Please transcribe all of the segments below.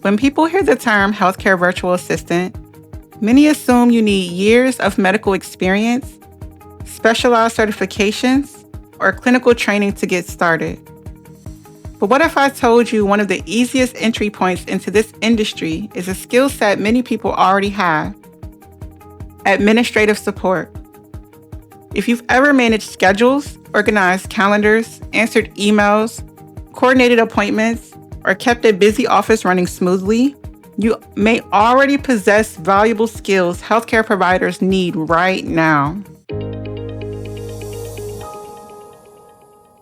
When people hear the term healthcare virtual assistant, many assume you need years of medical experience, specialized certifications, or clinical training to get started. But what if I told you one of the easiest entry points into this industry is a skill set many people already have? Administrative support. If you've ever managed schedules, organized calendars, answered emails, coordinated appointments, or kept a busy office running smoothly, you may already possess valuable skills healthcare providers need right now.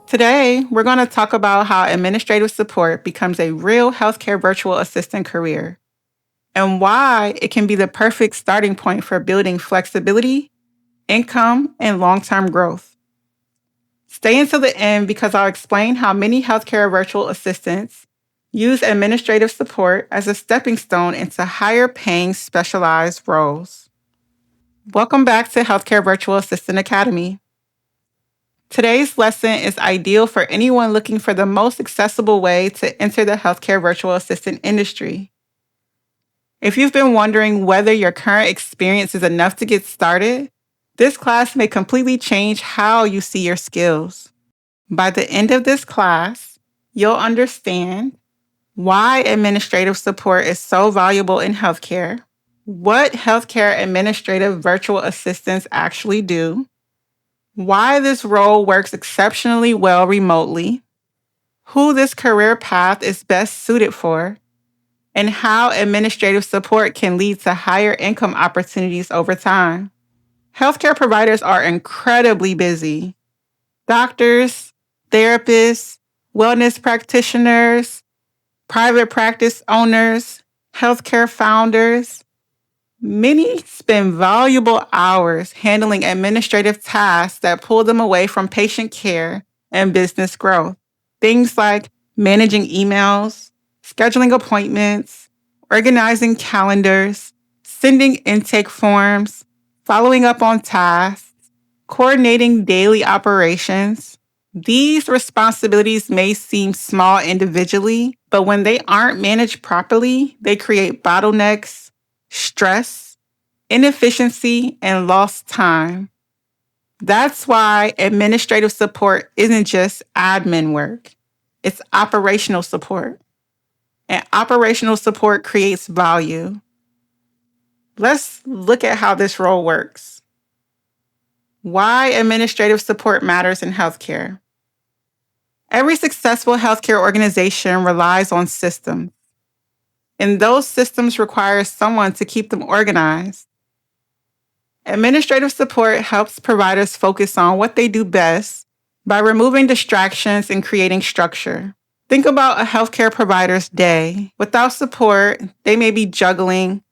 Today, we're going to talk about how administrative support becomes a real healthcare virtual assistant career and why it can be the perfect starting point for building flexibility, income, and long-term growth. Stay until the end because I'll explain how many healthcare virtual assistants use administrative support as a stepping stone into higher-paying specialized roles. Welcome back to Healthcare Virtual Assistant Academy. Today's lesson is ideal for anyone looking for the most accessible way to enter the healthcare virtual assistant industry. If you've been wondering whether your current experience is enough to get started, this class may completely change how you see your skills. By the end of this class, you'll understand why administrative support is so valuable in healthcare, what healthcare administrative virtual assistants actually do, why this role works exceptionally well remotely, who this career path is best suited for, and how administrative support can lead to higher income opportunities over time. Healthcare providers are incredibly busy. Doctors, therapists, wellness practitioners, private practice owners, healthcare founders, many spend valuable hours handling administrative tasks that pull them away from patient care and business growth. Things like managing emails, scheduling appointments, organizing calendars, sending intake forms, following up on tasks, coordinating daily operations. These responsibilities may seem small individually, but when they aren't managed properly, they create bottlenecks, stress, inefficiency, and lost time. That's why administrative support isn't just admin work. It's operational support. And operational support creates value. Let's look at how this role works. Why administrative support matters in healthcare. Every successful healthcare organization relies on systems. And those systems require someone to keep them organized. Administrative support helps providers focus on what they do best by removing distractions and creating structure. Think about a healthcare provider's day. Without support, they may be juggling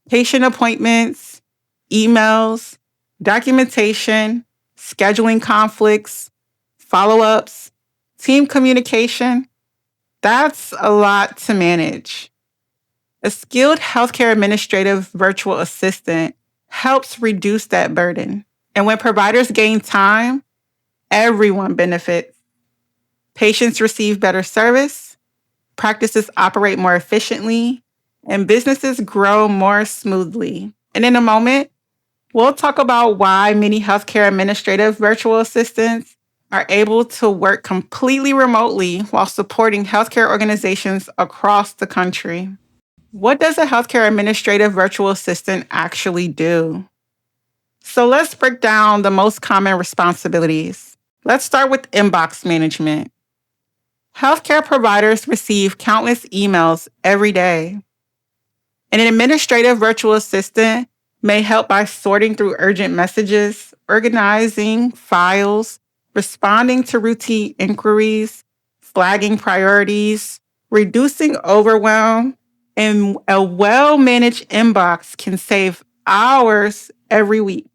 patient appointments, emails, documentation, scheduling conflicts, follow-ups, team communication. That's a lot to manage. A skilled healthcare administrative virtual assistant helps reduce that burden. And when providers gain time, everyone benefits. Patients receive better service, practices operate more efficiently, and businesses grow more smoothly. And in a moment, we'll talk about why many healthcare administrative virtual assistants are able to work completely remotely while supporting healthcare organizations across the country. What does a healthcare administrative virtual assistant actually do? So let's break down the most common responsibilities. Let's start with inbox management. Healthcare providers receive countless emails every day. An administrative virtual assistant may help by sorting through urgent messages, organizing files, responding to routine inquiries, flagging priorities, reducing overwhelm, and a well-managed inbox can save hours every week.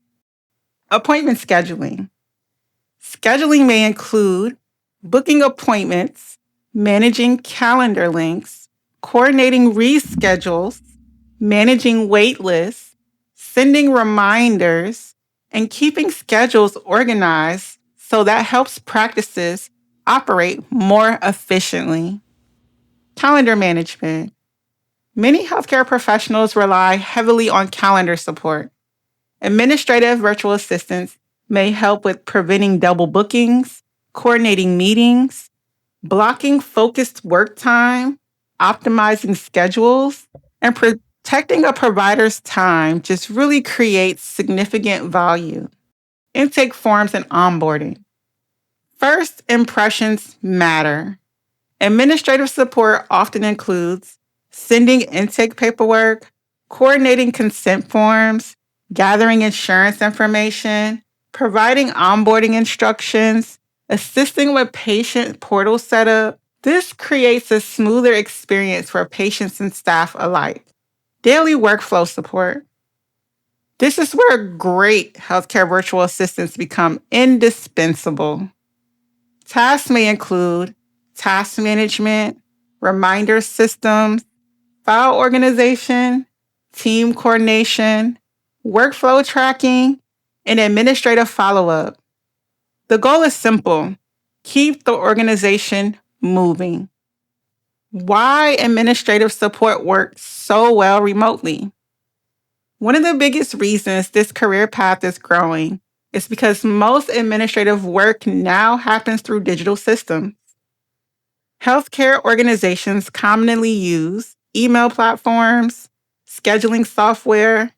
Appointment scheduling. Scheduling may include booking appointments, managing calendar links, coordinating reschedules, managing wait lists, sending reminders, and keeping schedules organized so that helps practices operate more efficiently. Calendar management. Many healthcare professionals rely heavily on calendar support. Administrative virtual assistants may help with preventing double bookings, coordinating meetings, blocking focused work time, optimizing schedules, and protecting a provider's time just really creates significant value. Intake forms and onboarding. First impressions matter. Administrative support often includes sending intake paperwork, coordinating consent forms, gathering insurance information, providing onboarding instructions, assisting with patient portal setup. This creates a smoother experience for patients and staff alike. Daily workflow support. This is where great healthcare virtual assistants become indispensable. Tasks may include task management, reminder systems, file organization, team coordination, workflow tracking, and administrative follow-up. The goal is simple: keep the organization moving. Why administrative support works so well remotely? One of the biggest reasons this career path is growing is because most administrative work now happens through digital systems. Healthcare organizations commonly use email platforms, scheduling software,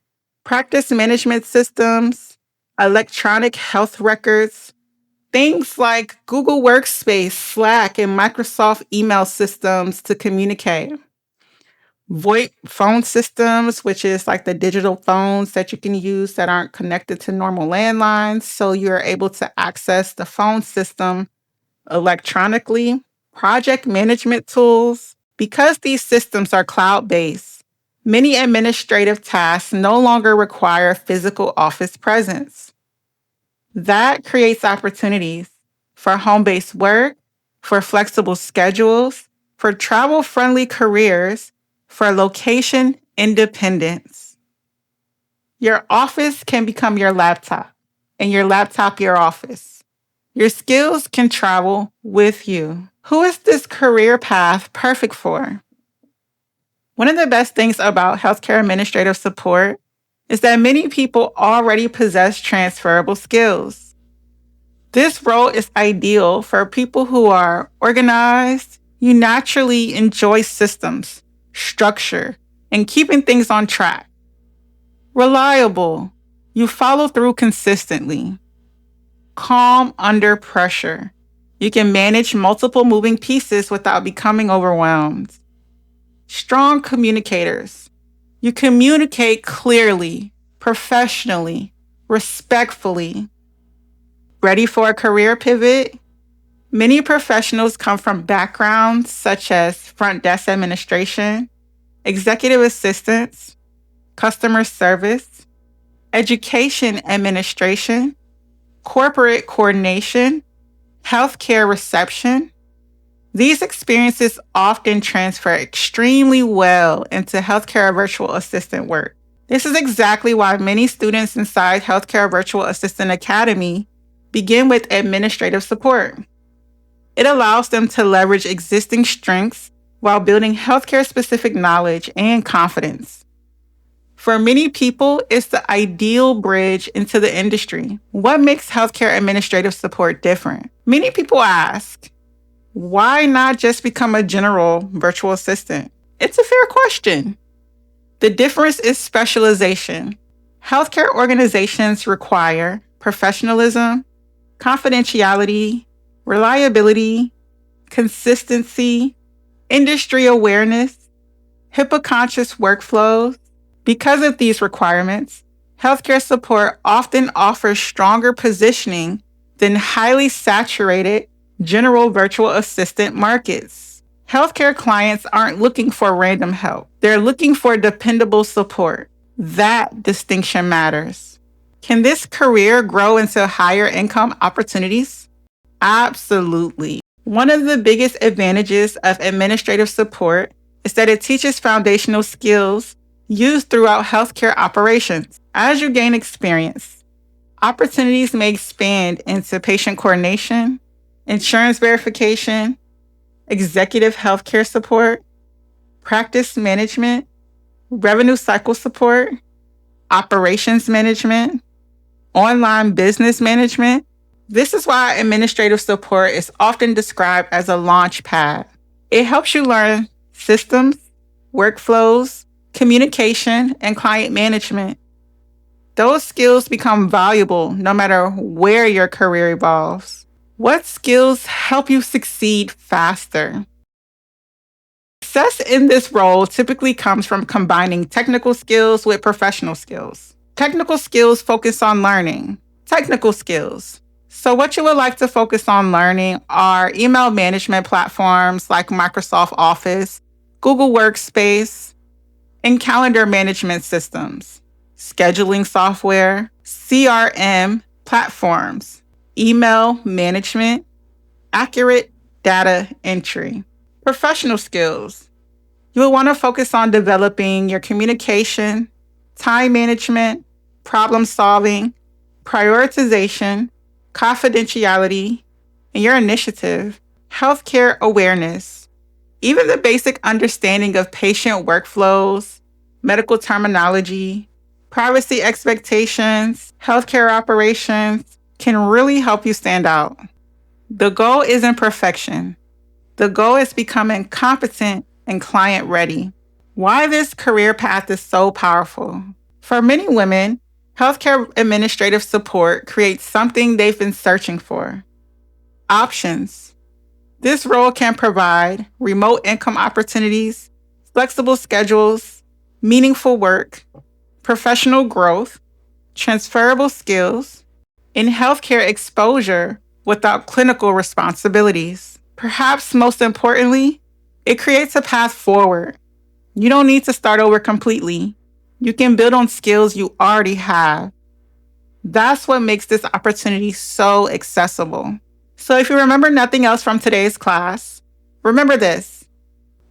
practice management systems, electronic health records, things like Google Workspace, Slack, and Microsoft email systems to communicate. VoIP phone systems, which is like the digital phones that you can use that aren't connected to normal landlines, so you're able to access the phone system electronically. Project management tools. Because these systems are cloud-based, many administrative tasks no longer require physical office presence. That creates opportunities for home-based work, for flexible schedules, for travel-friendly careers, for location independence. Your office can become your laptop, and your laptop your office. Your skills can travel with you. Who is this career path perfect for? One of the best things about healthcare administrative support is that many people already possess transferable skills. This role is ideal for people who are organized. You naturally enjoy systems, structure, and keeping things on track. Reliable. You follow through consistently. Calm under pressure. You can manage multiple moving pieces without becoming overwhelmed. Strong communicators. You communicate clearly, professionally, respectfully. Ready for a career pivot? Many professionals come from backgrounds such as front desk administration, executive assistants, customer service, education administration, corporate coordination, healthcare reception. These experiences often transfer extremely well into healthcare virtual assistant work. This is exactly why many students inside Healthcare Virtual Assistant Academy begin with administrative support. It allows them to leverage existing strengths while building healthcare-specific knowledge and confidence. For many people, it's the ideal bridge into the industry. What makes healthcare administrative support different? Many people ask, why not just become a general virtual assistant? It's a fair question. The difference is specialization. Healthcare organizations require professionalism, confidentiality, reliability, consistency, industry awareness, HIPAA-conscious workflows. Because of these requirements, healthcare support often offers stronger positioning than highly saturated general virtual assistant markets. Healthcare clients aren't looking for random help. They're looking for dependable support. That distinction matters. Can this career grow into higher income opportunities? Absolutely. One of the biggest advantages of administrative support is that it teaches foundational skills used throughout healthcare operations. As you gain experience, opportunities may expand into patient coordination, insurance verification, executive healthcare support, practice management, revenue cycle support, operations management, online business management. This is why administrative support is often described as a launch pad. It helps you learn systems, workflows, communication, and client management. Those skills become valuable no matter where your career evolves. What skills help you succeed faster? Success in this role typically comes from combining technical skills with professional skills. Technical skills focus on learning. Technical skills. So what you would like to focus on learning are email management platforms like Microsoft Office, Google Workspace, and calendar management systems, scheduling software, CRM platforms, email management, accurate data entry. Professional skills. You will want to focus on developing your communication, time management, problem solving, prioritization, confidentiality, and your initiative, healthcare awareness, even the basic understanding of patient workflows, medical terminology, privacy expectations, healthcare operations can really help you stand out. The goal isn't perfection. The goal is becoming competent and client ready. Why this career path is so powerful? For many women, healthcare administrative support creates something they've been searching for. Options. This role can provide remote income opportunities, flexible schedules, meaningful work, professional growth, transferable skills, and healthcare exposure without clinical responsibilities. Perhaps most importantly, it creates a path forward. You don't need to start over completely. You can build on skills you already have. That's what makes this opportunity so accessible. So if you remember nothing else from today's class, remember this.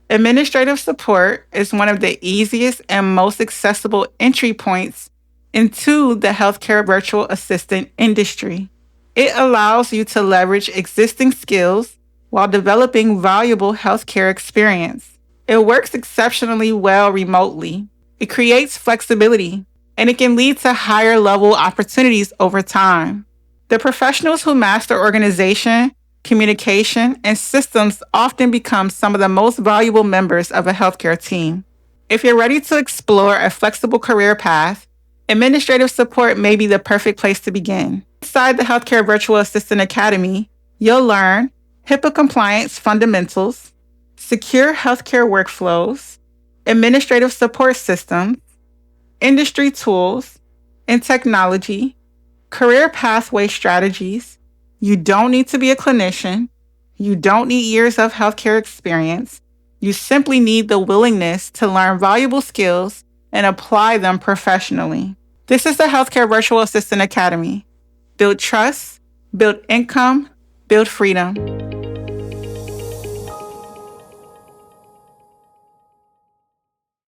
Administrative support is one of the easiest and most accessible entry points into the healthcare virtual assistant industry. It allows you to leverage existing skills while developing valuable healthcare experience. It works exceptionally well remotely. It creates flexibility, and it can lead to higher level opportunities over time. The professionals who master organization, communication, and systems often become some of the most valuable members of a healthcare team. If you're ready to explore a flexible career path, administrative support may be the perfect place to begin. Inside the Healthcare Virtual Assistant Academy, you'll learn HIPAA compliance fundamentals, secure healthcare workflows, administrative support systems, industry tools, and technology, career pathway strategies. You don't need to be a clinician. You don't need years of healthcare experience. You simply need the willingness to learn valuable skills and apply them professionally. This is the Healthcare Virtual Assistant Academy. Build trust, build income, build freedom.